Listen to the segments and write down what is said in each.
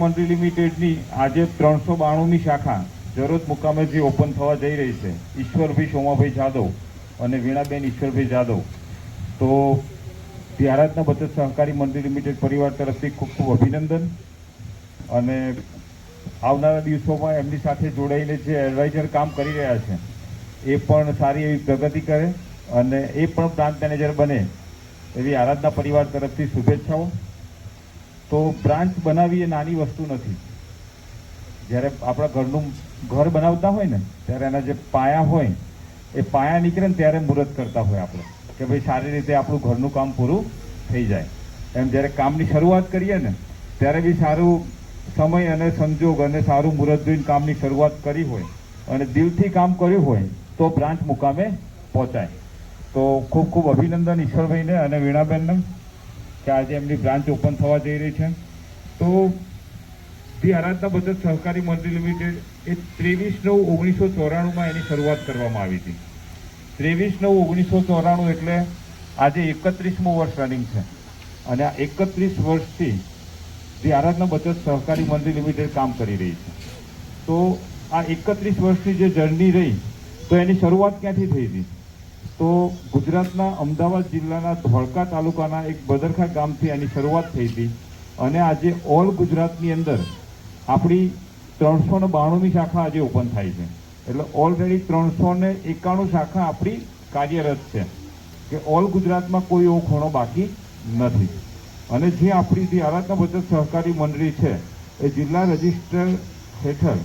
મંત્રી લિમિટેડની આજે 392ની શાખા જરોદ મુકામે જે ઓપન થવા જઈ રહી છે, ઈશ્વરભાઈ સોમાભાઈ જાદવ અને વીણાબેન ઈશ્વરભાઈ જાદવ, તો આરાધના બચત સહકારી મંત્રી લિમિટેડ પરિવાર તરફથી ખૂબ ખૂબ અભિનંદન. અને આવનારા દિવસોમાં એમની સાથે જોડાઈને જે એડવાઇઝર કામ કરી રહ્યા છે એ પણ સારી એવી પ્રગતિ કરે અને એ પણ બ્રાન્ચ મેનેજર બને એવી આરાધના પરિવાર તરફથી શુભેચ્છાઓ. તો બ્રાન્ચ બનાવવી એ નાની વસ્તુ નથી. જ્યારે આપણા ઘરનું ઘર બનાવતા હોય ને ત્યારે એના જે પાયા હોય એ પાયા નીકળે ને ત્યારે મુહૂર્ત કરતા હોય આપણે કે ભાઈ સારી રીતે આપણું ઘરનું કામ પૂરું થઈ જાય. એમ જ્યારે કામની શરૂઆત કરીએ ને ત્યારે બી સારું સમય અને સંજોગ અને સારું મુહૂર્ત જોઈને કામની શરૂઆત કરી હોય અને દિલથી કામ કર્યું હોય તો બ્રાન્ચ મુકામે પહોંચાય. તો ખૂબ ખૂબ અભિનંદન ઈશ્વરભાઈને અને વીણાબેનને કે આજે એમની બ્રાન્ચ ઓપન થવા જઈ રહી છે. તો આરાધના બચત સહકારી મંત્રી લિમિટેડ એ 23/9/1994 એની શરૂઆત કરવામાં આવી હતી. 23/9/1994 એટલે આજે 31મું વર્ષ રનિંગ છે. અને આ 31 વર્ષથી આરાધના બચત સહકારી મંત્રી લિમિટેડ કામ કરી રહી છે. તો આ 31 વર્ષની જે જર્ની રહી તો એની શરૂઆત ક્યાંથી થઈ હતી? તો ગુજરાતના અમદાવાદ જિલ્લાના ધોળકા તાલુકાના એક બદરખા ગામથી એની શરૂઆત થઈ હતી. અને આજે ઓલ ગુજરાતની અંદર આપણી 392ની શાખા આજે ઓપન થાય છે. એટલે ઓલરેડી 391 શાખા આપણી કાર્યરત છે કે ઓલ ગુજરાતમાં કોઈ એવો ખૂણો બાકી નથી. અને જે આપણી જે આરાધના બચત સહકારી મંડળી છે એ જિલ્લા રજિસ્ટર હેઠળ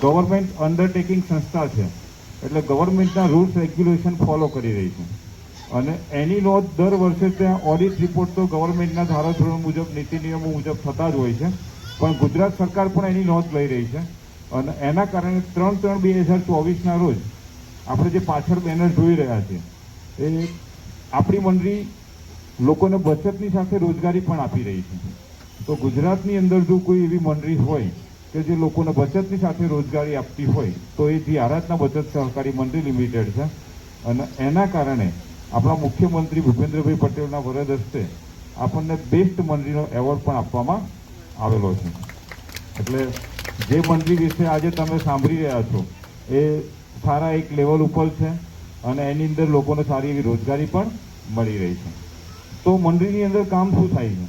ગવર્મેન્ટ અંડરટેકિંગ સંસ્થા છે. એટલે ગવર્મેન્ટના રૂલ્સ રેગ્યુલેશન ફોલો કરી રહી છે. અને એની નોંધ દર વર્ષે ત્યાં ઓડિટ રિપોર્ટ તો ગવર્મેન્ટના ધારાધોરણ મુજબ નીતિ નિયમો મુજબ થતા જ હોય છે, પણ ગુજરાત સરકાર પણ એની નોંધ લઈ રહી છે. અને એના કારણે 3/3/2024ના રોજ આપણે જે પાછળ બેનર જોઈ રહ્યા છે એ આપણી મંડળી લોકોને બચતની સાથે રોજગારી પણ આપી રહી છે. તો ગુજરાતની અંદર જો કોઈ એવી મંડળી હોય કે જે લોકોને બચતની સાથે રોજગારી આપતી હોય તો એ જે આરાધના બચત સહકારી મંત્રી લિમિટેડ છે. અને એના કારણે આપણા મુખ્યમંત્રી ભૂપેન્દ્રભાઈ પટેલના વરદ હસ્તે આપણને બેસ્ટ મંત્રીનો એવોર્ડ પણ આપવામાં આવેલો છે. એટલે જે મંત્રી વિશે આજે તમે સાંભળી રહ્યા છો એ સારા એક લેવલ ઉપર છે અને એની અંદર લોકોને સારી એવી રોજગારી પણ મળી રહી છે. તો મંત્રીની અંદર કામ શું થાય છે?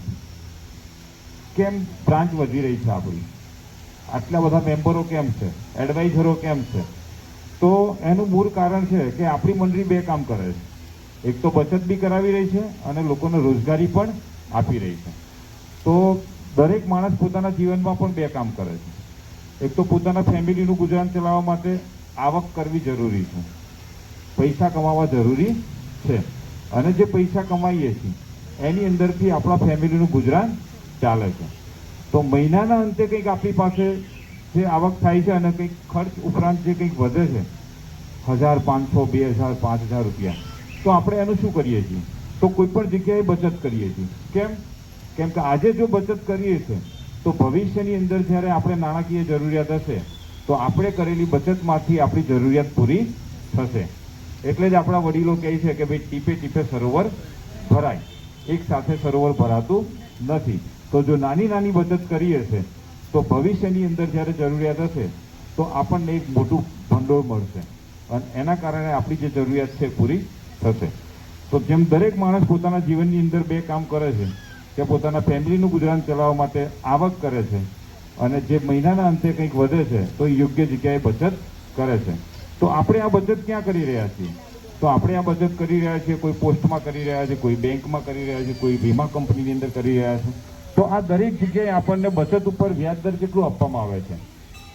કેમ બ્રાન્ચ વધી રહી છે આપણી? આટલા બધા મેમ્બરો કેમ છે? એડવાઇઝરો કેમ છે? તો એનું મૂળ કારણ છે કે આપણી મંડળી બે કામ કરે છે. એક તો બચત બી કરાવી રહી છે અને લોકોને રોજગારી પણ આપી રહી છે. તો દરેક માણસ પોતાના જીવનમાં પણ બે કામ કરે છે. એક તો પોતાના ફેમિલીનું ગુજરાન ચલાવવા માટે આવક કરવી જરૂરી છે, પૈસા કમાવા જરૂરી છે. અને જે પૈસા કમાઈએ છીએ એની અંદરથી આપણા ફેમિલીનું ગુજરાન ચાલે છે. તો મહિનાના અંતે કંઈક આપણી પાસે જે આવક થાય છે અને કંઈક ખર્ચ ઉપરાંત જે કંઈક વધે છે 1500, 2000, 5000 રૂપિયા, તો આપણે એનું શું કરીએ છીએ? તો કોઈ પણ જગ્યાએ બચત કરીએ છીએ. કેમ કે આજે જો બચત કરીએ છીએ તો ભવિષ્યની અંદર જ્યારે આપણે નાણાકીય જરૂરિયાત હશે તો આપણે કરેલી બચતમાંથી આપણી જરૂરિયાત પૂરી થશે. એટલે જ આપણા વડીલો કહે છે કે ભાઈ ટીપે ટીપે સરોવર ભરાય, એક સાથે સરોવર ભરાતું નથી. તો જો નાની નાની બચત કરીએ છે તો ભવિષ્યની અંદર જ્યારે જરૂરિયાત હશે તો આપણને એક મોટું ભંડોળ મળશે અને એના કારણે આપણી જે જરૂરિયાત છે પૂરી થશે. તો જેમ દરેક માણસ પોતાના જીવનની અંદર બે કામ કરે છે કે પોતાના ફેમિલીનું ગુજરાન ચલાવવા માટે આવક કરે છે અને જે મહિનાના અંતે કંઈક વધે છે તો યોગ્ય જગ્યાએ બચત કરે છે. તો આપણે આ બચત ક્યાં કરી રહ્યા છીએ? તો આપણે આ બચત કરી રહ્યા છીએ કોઈ પોસ્ટમાં કરી રહ્યા છે, કોઈ બેંકમાં કરી રહ્યા છે, કોઈ વીમા કંપનીની અંદર કરી રહ્યા છે. તો આ દરેક જગ્યાએ આપણને બચત ઉપર વ્યાજદર કેટલું આપવામાં આવે છે?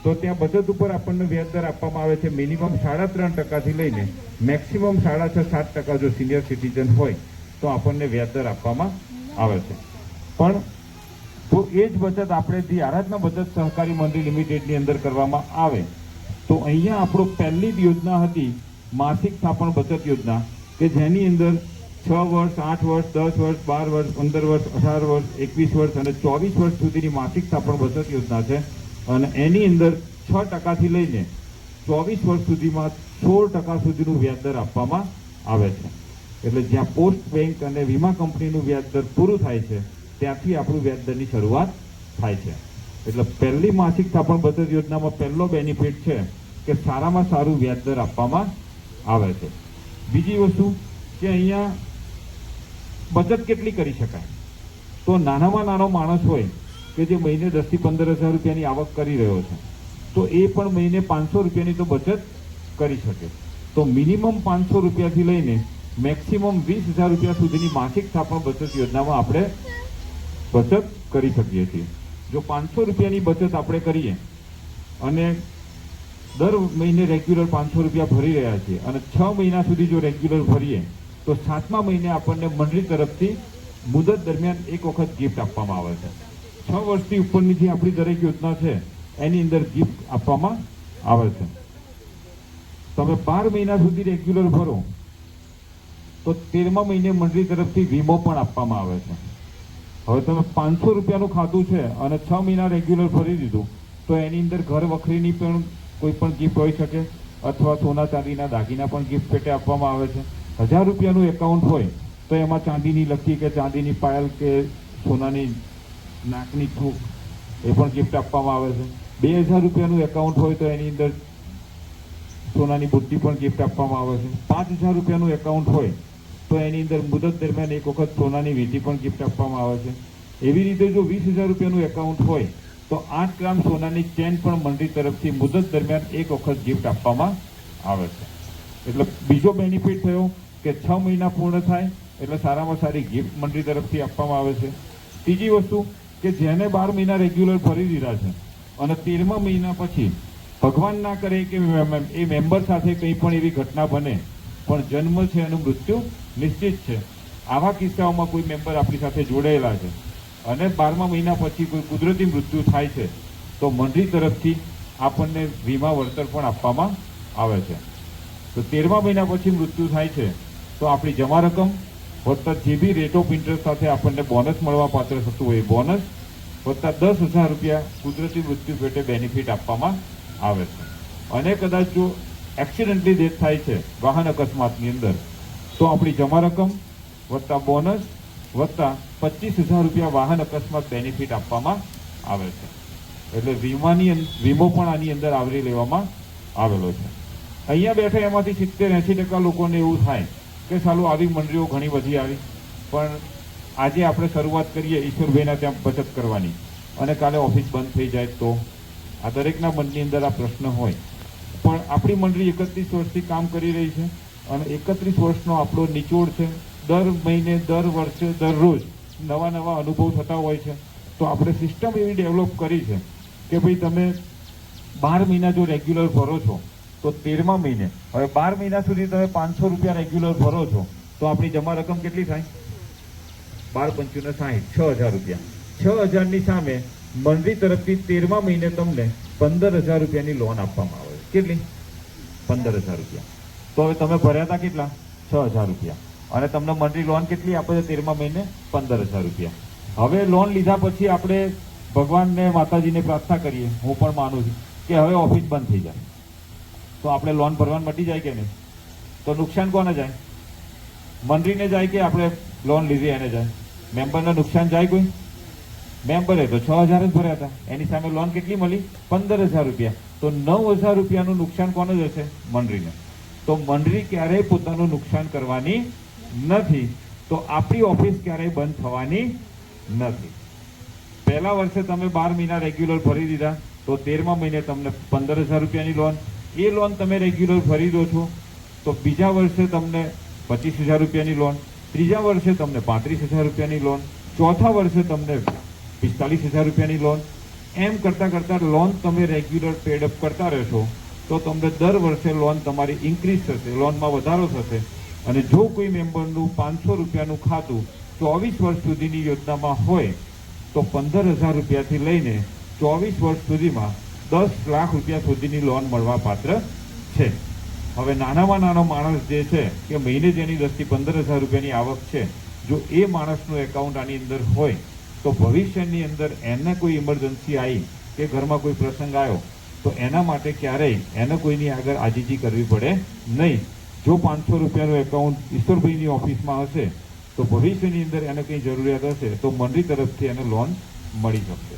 તો ત્યાં બચત ઉપર આપણને વ્યાજદર આપવામાં આવે છે મિનિમમ 3.5% લઈને મેક્સિમમ 6.5-7% જો સિનિયર સિટીઝન હોય તો આપણને વ્યાજદર આપવામાં આવે છે. પણ તો એ જ બચત આપણે જે આરાધના બચત સહકારી મંત્રી લિમિટેડની અંદર કરવામાં આવે તો અહીંયા આપણો પહેલી જ યોજના હતી માસિક સ્થાપન બચત યોજના, કે જેની અંદર 6 વર્ષ, 8 વર્ષ, 10 વર્ષ, 12 વર્ષ, 15 વર્ષ, 18 વર્ષ, 21 વર્ષ અને 24 વર્ષ સુધીની માસિક સ્થાપન બચત યોજના છે. અને એની અંદર 6%થી લઈને 24 વર્ષ સુધીમાં 16% સુધીનું વ્યાજદર આપવામાં આવે છે. એટલે જ્યાં પોસ્ટ બેંક અને વીમા કંપનીનું વ્યાજદર પૂરું થાય છે ત્યાંથી આપણું વ્યાજદરની શરૂઆત થાય છે. એટલે પહેલી માસિક થાપણ બચત યોજનામાં પહેલો બેનિફિટ છે કે સારામાં સારું વ્યાજદર આપવામાં આવે છે. બીજી વસ્તુ કે અહીંયા બચત કેટલી કરી શકાય, તો નાનામાં નાનો માણસ હોય કે જે મહિને 10 થી 15 હજાર રૂપિયાની આવક કરી રહ્યો છે, તો એ પણ મહિને 500 રૂપિયાની તો બચત કરી શકે. તો મિનિમમ 500 રૂપિયાથી લઈને મેક્સિમમ 20,000 રૂપિયા સુધીની માસિક થાપણ બચત યોજનામાં આપણે બચત કરી શકીએ છીએ. જો 500 રૂપિયાની બચત આપણે કરીએ અને દર મહિને રેગ્યુલર 500 રૂપિયા ભરી રહ્યા છીએ અને 6 મહિના સુધી જો રેગ્યુલર ભરીએ તો 7મા મહિને આપણને મંડળી તરફથી મુદત દરમિયાન એક વખત ગિફ્ટ આપવામાં આવે છે. 6 વર્ષથી ઉપરની જે આપણી દરેક યોજના છે એની અંદર ગિફ્ટ આપવામાં આવે છે. તમે 12 મહિના સુધી રેગ્યુલર ભરો તો 13મા મહિને મંડળી તરફથી વીમો પણ આપવામાં આવે છે. હવે તમે 500 રૂપિયાનું ખાતું છે અને 6 મહિના રેગ્યુલર ભરી દીધું તો એની અંદર ઘર વખરીની પણ કોઈ પણ ગિફ્ટ હોઈ શકે અથવા સોના ચાંદીના દાગીના પણ ગિફ્ટ પેટે આપવામાં આવે છે. 1000 રૂપિયાનું એકાઉન્ટ હોય તો એમાં ચાંદીની લકી કે ચાંદીની પાયલ કે સોનાની નાકની થૂક એ પણ ગિફ્ટ આપવામાં આવે છે. 2000 રૂપિયાનું એકાઉન્ટ હોય તો એની અંદર સોનાની બુટ્ટી પણ ગિફ્ટ આપવામાં આવે છે. 5000 રૂપિયાનું એકાઉન્ટ હોય તો એની અંદર મુદત દરમિયાન એક વખત સોનાની વીંટી પણ ગિફ્ટ આપવામાં આવે છે. એવી રીતે જો 20,000 રૂપિયાનું એકાઉન્ટ હોય તો 8 ગ્રામ સોનાની ચેન પણ મંડળી તરફથી મુદત દરમિયાન એક વખત ગિફ્ટ આપવામાં આવે છે. એટલે બીજો બેનિફિટ થયો કે 6 મહિના પૂર્ણ થાય એટલે સારામાં સારી ગિફ્ટ મંડળી તરફથી આપવામાં આવે છે. ત્રીજી વસ્તુ કે જેને 12 મહિના રેગ્યુલર ભરી દીધા છે અને 13મા મહિના પછી ભગવાન ના કરે કે એ મેમ્બર સાથે કંઈ પણ એવી ઘટના બને પણ જન્મ છે અને મૃત્યુ નિશ્ચિત છે, આવા કિસ્સાઓમાં કોઈ મેમ્બર આપણી સાથે જોડાયેલા છે અને 12મા મહિના પછી કોઈ કુદરતી મૃત્યુ થાય છે તો મંડળી તરફથી આપણને વીમા વળતર પણ આપવામાં આવે છે. તો 13મા મહિના પછી મૃત્યુ થાય છે તો આપણી જમા રકમ વત્તા જે બી રેટ ઓફ ઇન્ટરેસ્ટ સાથે આપણને બોનસ મળવા પાત્ર થતું હોય બોનસ વત્તા 10,000 રૂપિયા કુદરતી મૃત્યુ પેટે બેનિફિટ આપવામાં આવે છે. અને કદાચ જો એક્સિડન્ટલી ડેથ થાય છે વાહન અકસ્માતની અંદર તો આપણી જમા રકમ વત્તા બોનસ વત્તા 25,000 રૂપિયા વાહન અકસ્માત બેનિફિટ આપવામાં આવે છે. એટલે વીમો પણ આની અંદર આવરી લેવામાં આવેલો છે. અહીંયા બેઠા એમાંથી 70-80% લોકોને એવું થાય કે સાલું આવી મંડળીઓ ઘણી બધી આવી પણ આજે આપણે શરૂઆત કરીએ ઈશ્વરભાઈના ત્યાં બચત કરવાની અને કાલે ઓફિસ બંધ થઈ જાય તો આ દરેકના મનની અંદર આ પ્રશ્ન હોય. પણ આપણી મંડળી 31 વર્ષથી કામ કરી રહી છે અને 31 વર્ષનો આપણો નિચોડ છે. દર મહિને દર વર્ષે દરરોજ નવા નવા અનુભવ થતા હોય છે. તો આપણે સિસ્ટમ એવી ડેવલપ કરી છે કે ભાઈ તમે 12 મહિના જો રેગ્યુલર ભરો છો તો 13મા મહિને હવે 12 મહિના સુધી તમે 500 રૂપિયા રેગ્યુલર ભરો છો તો આપણી જમા રકમ કેટલી થાય? 12 × 5 = 60, 6,000 રૂપિયા. 6,000 ની સામે મંડળી તરફથી 13મા મહિને તમને 15,000 રૂપિયાની લોન આપવામાં આવે છે. કેટલી? 15,000 રૂપિયા. તો હવે તમે ભર્યા હતા કેટલા? 6,000 રૂપિયા અને તમને મંડળી લોન કેટલી આપે છે 13મા મહિને? 15,000 રૂપિયા. હવે લોન લીધા પછી આપણે ભગવાનને માતાજીને પ્રાર્થના કરીએ, હું પણ માનું છું કે હવે ઓફિસ બંધ થઈ જાય તો આપણે લોન ભરવાનું મટી જાય કે નહીં? તો નુકસાન કોને જાય? મંડળીને જાય કે આપણે લોન લીધી એને જાય? મેમ્બરને નુકસાન જાય કોઈ? મેમ્બરે તો 6,000 જ ભર્યા હતા, એની સામે લોન કેટલી મળી? 15,000 રૂપિયા. તો 9,000 રૂપિયાનું નુકસાન કોને જશે? મંડળીને. તો મંડળી ક્યારેય પોતાનું નુકસાન કરવાની નથી. તો આપણી ઓફિસ ક્યારેય બંધ થવાની નથી. પહેલા વર્ષે તમે 12 મહિના રેગ્યુલર ભરી દીધા તો 13મા મહિને તમને 15,000 રૂપિયાની લોન, એ લોન તમે રેગ્યુલર ભરી દો છો તો બીજા વર્ષે તમને 25,000 રૂપિયાની લોન, ત્રીજા વર્ષે તમને 35,000 રૂપિયાની લોન, ચોથા વર્ષે તમને 45,000 રૂપિયાની લોન. એમ કરતાં કરતાં લોન તમે રેગ્યુલર પેડઅપ કરતા રહેશો તો તમને દર વર્ષે લોન તમારી ઇન્ક્રીઝ થશે, લોનમાં વધારો થશે. અને જો કોઈ મેમ્બરનું 500 રૂપિયાનું ખાતું 24 વર્ષ સુધીની યોજનામાં હોય તો 15,000 રૂપિયાથી લઈને 24 વર્ષ સુધીમાં 10 લાખ રૂપિયા સુધીની લોન મળવા પાત્ર છે. હવે નાનામાં નાનો માણસ જે છે કે મહિને જેની 10 થી 15,000 રૂપિયાની આવક છે, જો એ માણસનું એકાઉન્ટ આની અંદર હોય તો ભવિષ્યની અંદર એને કોઈ ઇમરજન્સી આવી કે ઘરમાં કોઈ પ્રસંગ આવ્યો તો એના માટે ક્યારેય એને કોઈની આગળ આજીજી કરવી પડે નહીં. જો 500 રૂપિયાનું એકાઉન્ટ ઈશ્વરભાઈની ઓફિસમાં હશે તો ભવિષ્યની અંદર એને કંઈ જરૂરિયાત હશે તો મંડળી તરફથી એને લોન મળી શકશે.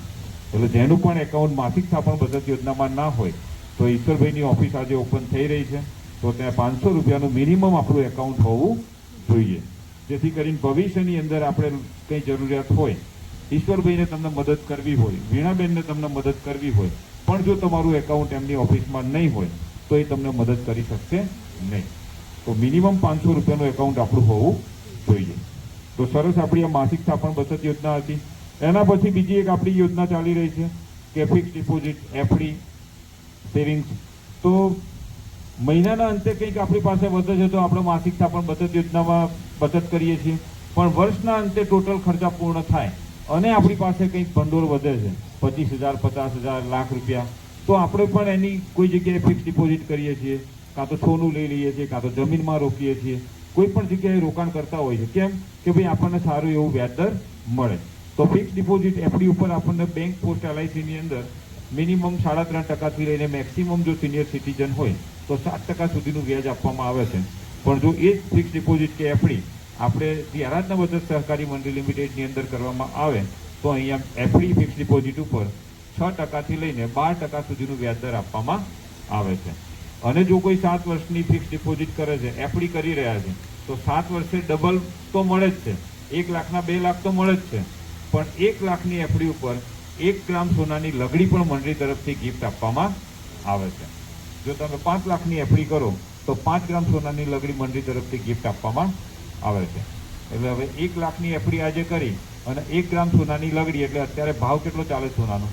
એટલે જેનું પણ એકાઉન્ટ માસિક થાપણ બચત યોજનામાં ના હોય તો ઈશ્વરભાઈની ઓફિસ આજે ઓપન થઈ રહી છે, તો ત્યાં 500 રૂપિયાનું મિનિમમ આપણું એકાઉન્ટ હોવું જોઈએ, જેથી કરીને ભવિષ્યની અંદર આપણે કંઈ જરૂરિયાત હોય, ઈશ્વરભાઈને તમને મદદ કરવી હોય, વીણાબેનને તમને મદદ કરવી હોય, પણ જો તમારું એકાઉન્ટ એમની ઓફિસમાં નહીં હોય તો એ તમને મદદ કરી શકશે નહીં. તો મિનિમમ 500 રૂપિયાનું એકાઉન્ટ આપણું હોવું જોઈએ. તો સરસ આપણી આ માસિક થાપણ બચત યોજના હતી. એના પછી બીજી એક આપણી યોજના ચાલી રહી છે કે ફિક્સ ડિપોઝિટ, એફડી, સેવિંગ્સ. તો મહિનાના અંતે કંઈક આપણી પાસે વધે છે તો આપણે માસિક થાપણ બચત યોજનામાં બચત કરીએ છીએ, પણ વર્ષના અંતે ટોટલ ખર્ચા પૂર્ણ થાય અને આપણી પાસે કંઈક ભંડોળ વધે છે 25,000, 50,000, લાખ રૂપિયા, તો આપણે પણ એની કોઈ જગ્યાએ ફિક્સ ડિપોઝિટ કરીએ છીએ, કાં તો સોનું લઈ લઈએ છીએ, કાં તો જમીનમાં રોકીએ છીએ, કોઈ પણ જગ્યાએ રોકાણ કરતા હોય છે. કેમ કે ભાઈ આપણને સારું એવું વ્યાજદર મળે. તો ફિક્સ ડિપોઝિટ એફડી ઉપર આપણને બેંક પોસ્ટ LICની અંદર મિનિમમ 3.5% લઈને મેક્સિમમ જો સિનિયર સિટીઝન હોય તો 7% સુધીનું વ્યાજ આપવામાં આવે છે. પણ જો એ જ ફિક્સ ડિપોઝિટ કે એફડી આપણે જે આરાધના બચત સહકારી મંડળી લિમિટેડની અંદર કરવામાં આવે તો અહીંયા એફડી ફિક્સ ડિપોઝિટ ઉપર 6% લઈને 12% સુધીનું વ્યાજદર આપવામાં આવે છે. અને જો કોઈ 7 વર્ષની ફિક્સ ડિપોઝિટ કરે છે, એફડી કરી રહ્યા છે, તો 7 વર્ષે ડબલ તો મળે જ છે, 1 લાખના 2 લાખ તો મળે જ છે, પણ 1 લાખની એફડી ઉપર 1 ગ્રામ સોનાની લગડી પણ મંડળી તરફથી ગિફ્ટ આપવામાં આવે છે. જો તમે 5 લાખની એફડી કરો તો 5 ગ્રામ સોનાની લગડી મંડળી તરફથી ગિફ્ટ આપવામાં આવે છે. એટલે હવે 1 લાખની એફડી આજે કરી અને 1 ગ્રામ સોનાની લગડી, એટલે અત્યારે ભાવ કેટલો ચાલે સોનાનો?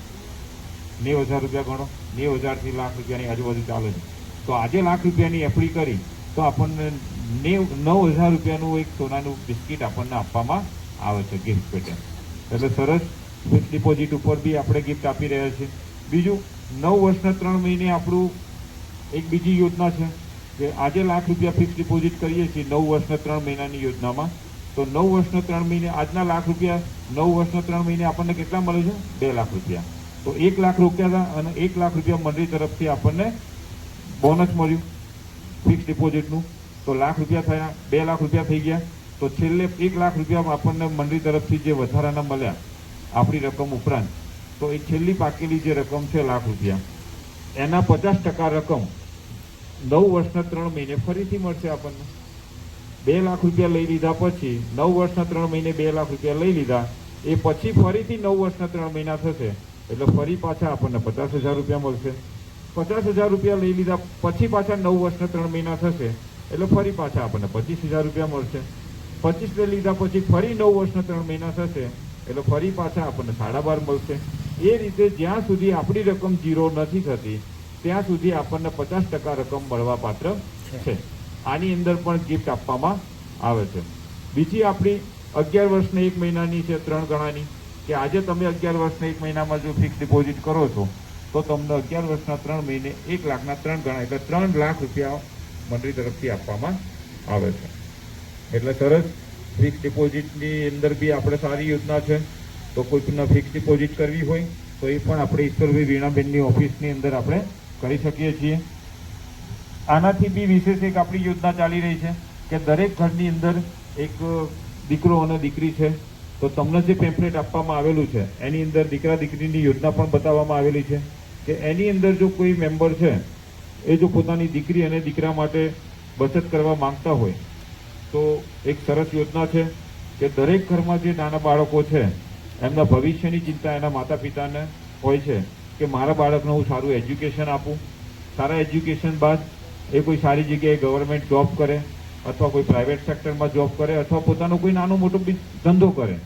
90,000 રૂપિયા ગણો, 90,000થી લાખ રૂપિયાની આજુબાજુ ચાલે છે. તો આજે લાખ રૂપિયાની એફડી કરી તો આપણને 9,000 રૂપિયાનું એક સોનાનું બિસ્કિટ આપણને આપવામાં આવે છે ગિફ્ટ પેટે. એટલે સરસ ફિક્સ ડિપોઝિટ ઉપર બી આપણે ગિફ્ટ આપી રહ્યા છીએ. બીજું 9 વર્ષના 3 મહિને આપણું એક બીજી યોજના છે કે આજે લાખ રૂપિયા ફિક્સ ડિપોઝિટ કરીએ છીએ 9 વર્ષના 3 મહિનાની યોજનામાં, તો 9 વર્ષના 3 મહિને આજના લાખ રૂપિયા 9 વર્ષના 3 મહિને આપણને કેટલા મળે છે? 2 લાખ રૂપિયા. તો 1 લાખ રોક્યા હતા અને 1 લાખ રૂપિયા મંડળી તરફથી આપણને બોનસ મળ્યું ફિક્સ ડિપોઝિટનું, તો લાખ રૂપિયા થયા, 2 લાખ રૂપિયા થઈ ગયા. તો છેલ્લે 1 લાખ રૂપિયા આપણને મંડળી તરફથી જે વધારાના મળ્યા આપણી રકમ ઉપરાંત, તો એ છેલ્લી પાકેલી જે રકમ છે લાખ રૂપિયા, એના 50% રકમ 9 વર્ષના 3 મહિને ફરીથી મળશે આપણને. 2 લાખ રૂપિયા લઈ લીધા પછી 9 વર્ષના 3 મહિને 2 લાખ રૂપિયા લઈ લીધા, એ પછી ફરીથી 9 વર્ષના 3 મહિના થશે એટલે ફરી પાછા આપણને 50,000 રૂપિયા મળશે. 50,000 રૂપિયા લઈ લીધા પછી પાછા 9 વર્ષના 3 મહિના થશે એટલે ફરી પાછા આપણને 25,000 રૂપિયા મળશે. 25 લઈ લીધા પછી ફરી 9 વર્ષના 3 મહિના થશે એટલે ફરી પાછા આપણને 12.5 મળશે. એ રીતે જ્યાં સુધી આપણી રકમ 0 નથી થતી ત્યાં સુધી આપણને 50% રકમ મળવા પાત્ર છે. આની અંદર પણ ગિફ્ટ આપવામાં આવે છે. બીજી આપણી 11 વર્ષને 1 મહિનાની છે 3 ગણાની, કે આજે તમે 11 વર્ષને 1 મહિનામાં જો ફિક્સ ડિપોઝિટ કરો છો તો તમને 11 વર્ષના 3 મહિને 1 લાખના 3 ગણા એટલે 3 લાખ રૂપિયા મંડળી તરફથી આપવામાં આવે છે. એટલે સરસ ફિક્સ ડિપોઝિટની અંદર બી આપણે સારી યોજના છે. તો કોઈના ફિક્સ ડિપોઝિટ કરવી હોય તો એ પણ આપણે ઈશ્વરભાઈ વીણાબેનની ઓફિસની અંદર આપણે કરી શકીએ છીએ. આનાથી બી વિશેષ એક આપણી યોજના ચાલી રહી છે કે દરેક ઘરની અંદર એક દીકરો અને દીકરી છે, તો તમને જે પેમ્પલેટ આપવામાં આવેલું છે એની અંદર દીકરા દીકરીની યોજના પણ બતાવવામાં આવેલી છે કે એની અંદર જો કોઈ મેમ્બર છે એ જો પોતાની દીકરી અને દીકરા માટે બચત કરવા માંગતા હોય તો એક સરસ યોજના છે કે દરેક ઘરમાં જે નાના બાળકો છે એમના ભવિષ્યની ચિંતા એના માતા પિતાને હોય છે કે મારા બાળકને હું સારું એજ્યુકેશન આપું, સારા એજ્યુકેશન બાદ એ કોઈ સારી જગ્યાએ ગવર્મેન્ટ જોબ કરે અથવા કોઈ પ્રાઇવેટ સેક્ટરમાં જોબ કરે અથવા પોતાનો કોઈ નાનો મોટો ધંધો કરે,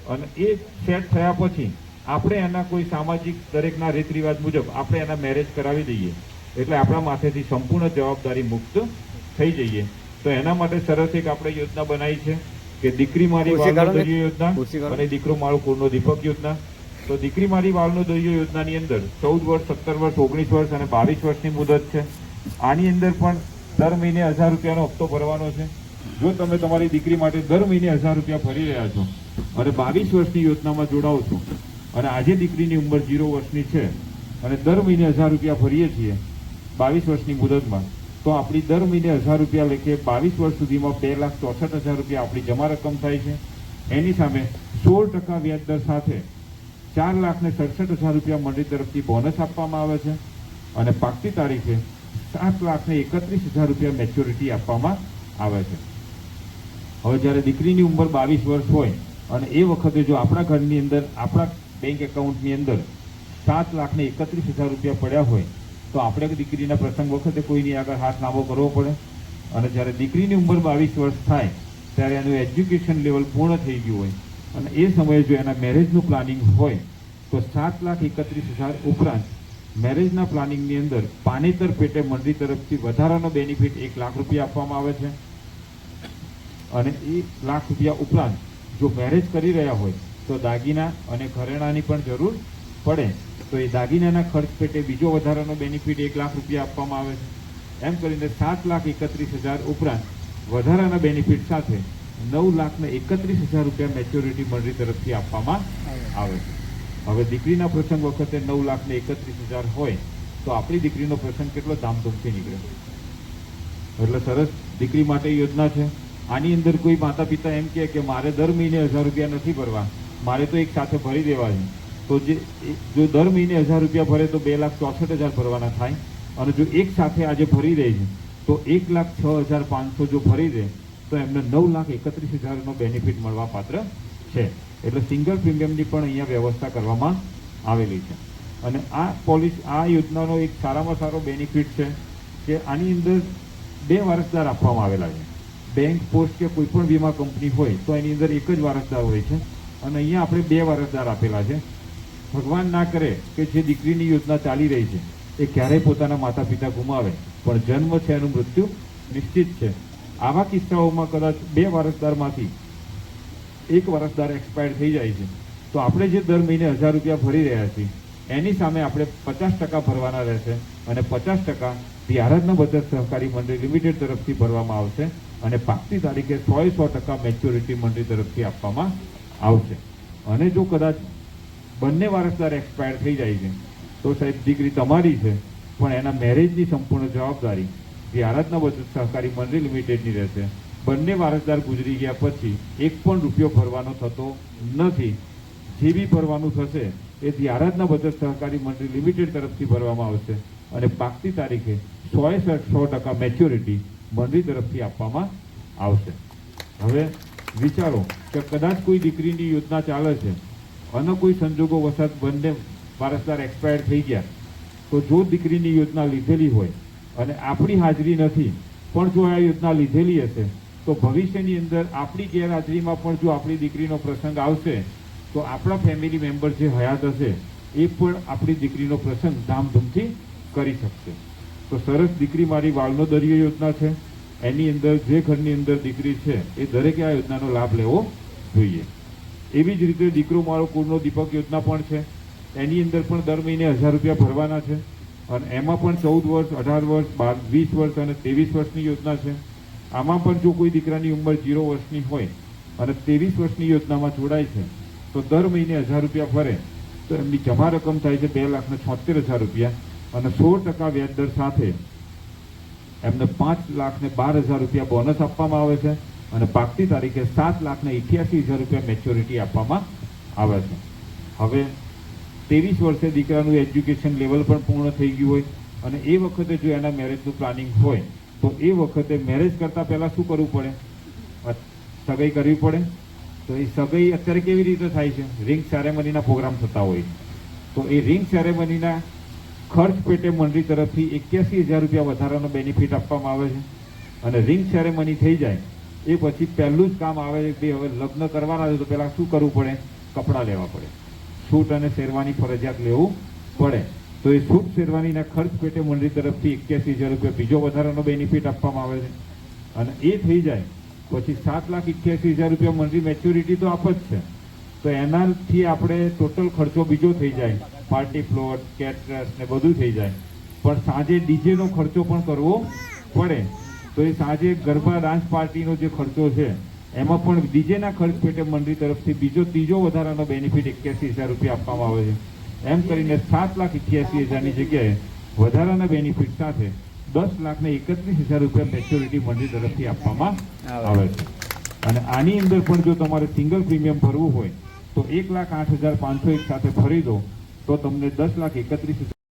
અને એ સેટ થયા પછી આપણે એના કોઈ સામાજિક દરેકના રીત રિવાજ મુજબ આપણે એના મેરેજ કરાવી દઈએ એટલે આપણા માથેથી સંપૂર્ણ જવાબદારી મુક્ત થઈ જઈએ. તો એના માટે સરસ એક આપણે યોજના બનાવી છે કે દીકરી મારી વાલનો દરિયો યોજના અને દીકરો મારો કુળનો દીપક યોજના. તો દીકરી મારી વાલનો દરિયો યોજનાની અંદર 14 વર્ષ, 17 વર્ષ, 19 વર્ષ અને 22 વર્ષની મુદત છે. આની અંદર પણ દર મહિને 1,000 રૂપિયાનો હપ્તો ભરવાનો છે. જો તમે તમારી દીકરી માટે દર મહિને 1,000 રૂપિયા ભરી રહ્યા છો અને 22 વર્ષની યોજનામાં જોડાઓ છો અને આજે દીકરીની ઉંમર 0 વર્ષની છે અને દર મહિને 1,000 રૂપિયા ભરીએ છીએ 22 વર્ષની મુદતમાં, તો આપણી દર મહિને 1,000 રૂપિયા લેખે 22 વર્ષ સુધીમાં 2,64,000 રૂપિયા આપણી જમા રકમ થાય છે. એની સામે 16% વ્યાજદર સાથે 4,67,000 રૂપિયા મંડળી તરફથી બોનસ આપવામાં આવે છે અને પાકતી તારીખે 7,31,000 રૂપિયા મેચ્યોરિટી આપવામાં આવે છે. હવે જ્યારે દીકરીની ઉંમર 22 વર્ષ હોય અને એ વખતે જો આપણા ઘરની અંદર આપણા બેંક એકાઉન્ટની અંદર 7,31,000 રૂપિયા પડ્યા હોય તો આપણે દીકરીના પ્રસંગ વખતે કોઈની આગળ હાથ લાંબો કરવો પડે. અને જ્યારે દીકરીની ઉંમર 22 વર્ષ થાય ત્યારે એનું એજ્યુકેશન લેવલ પૂર્ણ થઈ ગયું હોય અને એ સમયે જો એના મેરેજનું પ્લાનિંગ હોય તો 7,31,000 ઉપરાંત મેરેજના પ્લાનિંગની અંદર પાનેતર પેટે મંડળી તરફથી વધારાનો બેનિફિટ 1 લાખ રૂપિયા આપવામાં આવે છે. અને એ લાખ રૂપિયા ઉપરાંત જો મેરેજ કરી રહ્યા હોય તો દાગીના અને ઘરેણાની પણ જરૂર પડે તો એ દાગીનાના ખર્ચ પેટે બીજો વધારાનો બેનિફિટ 1 લાખ રૂપિયા આપવામાં આવે છે. એમ કરીને 7,31,000 ઉપરાંત વધારાના બેનિફિટ સાથે 9,31,000 રૂપિયા મેચ્યોરિટી મંડળી તરફથી આપવામાં આવે છે. હવે દીકરીના પ્રસંગ વખતે 9,31,000 હોય તો આપણી દીકરીનો પ્રસંગ કેટલો ધામધૂમથી નીકળે. એટલે સરસ દીકરી માટે યોજના છે. આની અંદર કોઈ માતા પિતા એમ કહે કે મારે દર મહિને 1,000 રૂપિયા નથી ભરવા, મારે તો એક સાથે ભરી દેવા છે, તો જો દર મહિને 1,000 રૂપિયા ભરે તો 2,64,000 ભરવાના થાય. અને જો એક સાથે આજે ભરી દે છે તો 1,06,500 જો ભરી દે તો એમને 9,31,000 બેનિફિટ મળવા પાત્ર છે. એટલે સિંગલ પ્રીમિયમની પણ અહીંયા વ્યવસ્થા કરવામાં આવેલી છે. અને આ યોજનાનો એક સારામાં સારો બેનિફિટ છે કે આની અંદર 2 વારસદાર આપવામાં આવેલા છે. બેંક, પોસ્ટ કે કોઈ પણ વીમા કંપની હોય તો એની અંદર એક જ વારસદાર હોય છે અને અહીંયા આપણે 2 વારસદાર આપેલા છે. ભગવાન ના કરે કે જે દીકરીની યોજના ચાલી રહી છે એ ક્યારેય પોતાના માતા પિતા ગુમાવે, પણ જન્મ છે એનું મૃત્યુ નિશ્ચિત છે. આવા કિસ્સાઓમાં કદાચ 2 વારસદારમાંથી એક વારસદાર એક્સપાયર થઈ જાય છે તો આપણે જે દર મહિને 1,000 રૂપિયા ભરી રહ્યા છીએ એની સામે આપણે 50% ભરવાના રહેશે અને 50% ધી આરાધના બચત સહકારી મંડળી લિમિટેડ તરફથી ભરવામાં આવશે અને પાકતી તારીખે 100% મેચ્યોરિટી મંડળી તરફથી આપવામાં આવશે. અને જો કદાચ બંને વારસદાર એક્સપાયર થઈ જાય છે તો સાહેબ દીકરી તમારી છે, પણ એના મેરેજની સંપૂર્ણ જવાબદારી ધી આરાધના બચત સહકારી મંડળી લિમિટેડની રહેશે. બંને વારસદાર ગુજરી ગયા પછી એક પણ રૂપિયો ભરવાનો થતો નથી. જે બી ભરવાનું થશે એ ધી આરાધના બચત સહકારી મંડળી લિમિટેડ તરફથી ભરવામાં આવશે અને પાકતી તારીખે 100% મેચ્યોરિટી મંડળી તરફથી આપવામાં આવશે. હવે વિચારો કે કદાચ કોઈ દીકરીની યોજના ચાલે છે અને કોઈ સંજોગો વસાત બંને વારસદાર એક્સપાયર થઈ ગયા તો જો દીકરીની યોજના લીધેલી હોય અને આપણી હાજરી નથી પણ જો આ યોજના લીધેલી હશે તો ભવિષ્યની અંદર આપણી ગેરહાજરીમાં પણ જો આપણી દીકરીનો પ્રસંગ આવશે તો આપણા ફેમિલી મેમ્બર જે હયાત હશે એ પણ આપણી દીકરીનો પ્રસંગ ધામધૂમથી કરી શકશે. તો સરસ દીકરી મારી વાલનો દરિયો યોજના છે. એની અંદર જે ઘરની અંદર દીકરી છે એ દરેકે આ યોજનાનો લાભ લેવો જોઈએ. એવી જ રીતે દીકરો મારો કુળનો દીપક યોજના પણ છે. એની અંદર પણ દર મહિને 1,000 રૂપિયા ભરવાના છે અને એમાં પણ 14 વર્ષ, 18 વર્ષ, 20 વર્ષ અને 23 વર્ષની યોજના છે. આમાં પણ જો કોઈ દીકરાની ઉંમર 0 વર્ષની હોય અને 23 વર્ષની યોજનામાં જોડાય છે તો દર મહિને 1,000 રૂપિયા ભરે તો એમની જમા રકમ થાય છે 2,76,000 રૂપિયા અને 16% વ્યાજદર સાથે એમને 5,12,000 રૂપિયા બોનસ આપવામાં આવે છે અને પાકતી તારીખે 7,88,000 રૂપિયા મેચ્યોરિટી આપવામાં આવે છે. હવે 23 વર્ષે દીકરાનું એજ્યુકેશન લેવલ પણ પૂર્ણ થઈ ગયું હોય અને એ વખતે જો એના મેરેજનું પ્લાનિંગ હોય તો એ વખતે મેરેજ કરતાં પહેલાં શું કરવું પડે? સગાઈ કરવી પડે. તો એ સગાઈ અત્યારે કેવી રીતે થાય છે? રિંગ સેરેમનીના પ્રોગ્રામ થતા હોય તો એ રિંગ સેરેમનીના ખર્ચ પેટે મંડળી તરફથી 81,000 રૂપિયા વધારાનો બેનિફિટ આપવામાં આવે છે. અને રિંગ સેરેમની થઈ જાય એ પછી પહેલું જ કામ આવે કે હવે લગ્ન કરવાના છે તો પહેલાં શું કરવું પડે? કપડાં લેવા પડે. સૂટ અને શેરવાની ફરજિયાત લેવું પડે. તો એ સૂટ શેરવાનીના ખર્ચ પેટે મંડળી તરફથી 81,000 રૂપિયા બીજો વધારાનો બેનિફિટ આપવામાં આવે છે. અને એ થઈ જાય પછી 7,88,000 રૂપિયા મંડળી મેચ્યોરિટી તો આપ જ છે. તો એનાથી આપણે ટોટલ ખર્ચો બીજો થઈ જાય, પાર્ટી પ્લોટ, કેટરર્સ ને બધું થઈ જાય. પણ સાંજે ડીજેનો ખર્ચો પણ કરવો પડે. તો એ સાંજે ગરબા ડાન્સ પાર્ટીનો જે ખર્ચો છે એમાં પણ ડીજેના ખર્ચ પેટે મંડળી તરફથી ત્રીજો વધારાનો બેનિફિટ 81,000 રૂપિયા આપવામાં આવે છે. એમ કરીને 7,88,000ની જગ્યાએ વધારાના બેનિફિટ સાથે 10,31,000 રૂપિયા મેચ્યોરિટી મંડળી તરફથી આપવામાં આવે છે. અને આની અંદર પણ જો તમારે સિંગલ પ્રીમિયમ ભરવું હોય તો 1,08,501 સાથે ફરી દો તો તમને 10,31,000